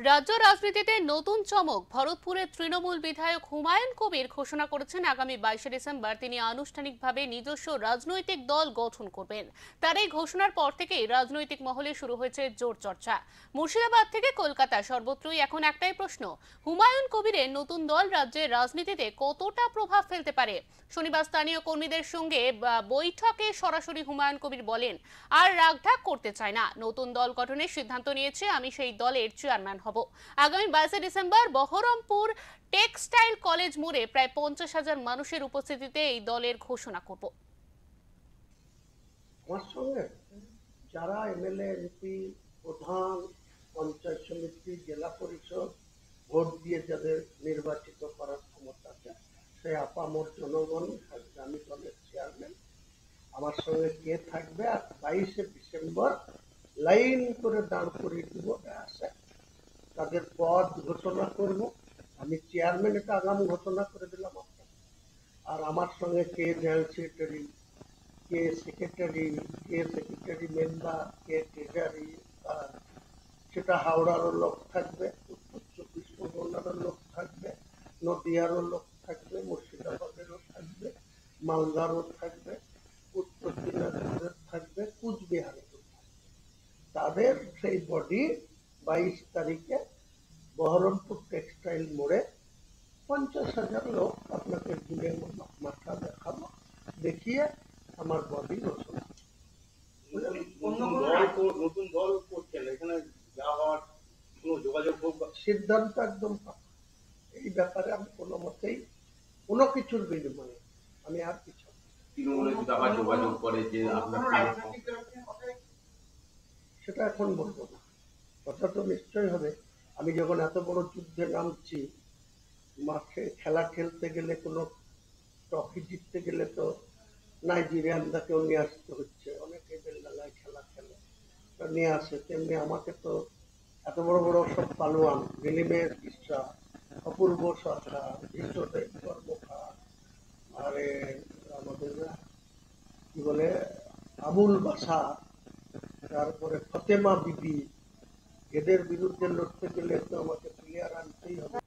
রাজ্য রাজনীতিতে নতুন চমক। ভরতপুরের তৃণমূল বিধায়ক হুমায়ুন কবির ঘোষণা করেছেন আগামী 22শে ডিসেম্বর তিনি আনুষ্ঠানিকভাবে নিজস্ব রাজনৈতিক দল গঠন করবেন। তার এই ঘোষণার পর থেকেই রাজনৈতিক মহলে শুরু হয়েছে জোর চর্চা। মুর্শিদাবাদ থেকে কলকাতা সর্বত্রই এখন একটাই প্রশ্ন, হুমায়ুন কবিরের নতুন দল রাজ্যের রাজনীতিতে কতটা প্রভাব ফেলতে পারে। শনিবার স্থানীয় কর্মীদের সঙ্গে বৈঠকে সরাসরি হুমায়ুন কবির বলেন, আর রাগঢাক করতে চায় না, নতুন দল গঠনের সিদ্ধান্ত নিয়েছে, আমি সেই দলের চেয়ারম্যান হব। আগামী 22শে ডিসেম্বর বহরমপুর টেক্সটাইল কলেজ মোড়ে প্রায় 50,000 মানুষের উপস্থিতিতে এই দলের ঘোষণা করব। আমার সঙ্গে যারা এমএলএ, এমপি, প্রধান, পঞ্চায়েত সমিতি, জেলা পরিষদ ভোট দিয়ে যাদের নির্বাচিত করার ক্ষমতা আছে, সেই আপামর জনগণ থাকবে। আমি দলের চেয়ারম্যান, আমার সঙ্গে কে থাকবে, আর 22শে ডিসেম্বর লাইন করে দাঁড় করিয়ে দিব আসে, তাদের পদ ঘোষণা করব। আমি চেয়ারম্যান, এটা আগাম ঘোষণা করে দিলাম আপনাকে। আর আমার সঙ্গে কে জেনারেল সেক্রেটারি, কে সেক্রেটারি, কে সেক্রেটারি মেম্বার, কে ট্রেজারি, সেটা হাওড়ারও লোক থাকবে, উত্তর 24 পরগনারও লোক থাকবে, নদিয়ারও লোক থাকবে, মুর্শিদাবাদেরও থাকবে, মালদারও থাকবে, উত্তর দিনাজপুরের থাকবে, কুচবিহারেরও থাকবে। তাদের সেই বডি 22 তারিখে বহরমপুর টেক্সটাইল মোড়ে 50,000 লোক আপনাকে ঘুরে মাথা দেখাবো, দেখিয়ে আমার বডি ঘোষণা। সিদ্ধান্ত একদম এই ব্যাপারে আমি কোনো মতেই কোনো কিছুর বিনিময়ে আমি আর কিছু সেটা এখন বলবো না। কথা তো নিশ্চয় হবে। আমি যখন এত বড় যুদ্ধে নামছি, মাঠে খেলা খেলতে গেলে, কোনো ট্রফি জিততে গেলে তো নাইজেরিয়ানদেরকেও নিয়ে আসতে হচ্ছে, অনেকে বেলডাঙ্গায় খেলা খেলে নিয়ে আসে, তেমনি আমাকে তো এত বড় বড় সব পালোয়ান, নীলিমের বিশ্বাস, অপূর্ব সরকার, বিশ্বদেব কর্মকার, আরে আমাদের কি বলে আবুল বাসা, তারপরে ফতেমা বিবি, এদের বিরুদ্ধে লড়তে গেলে তো আমাকে প্লেয়ার আনতেই হবে।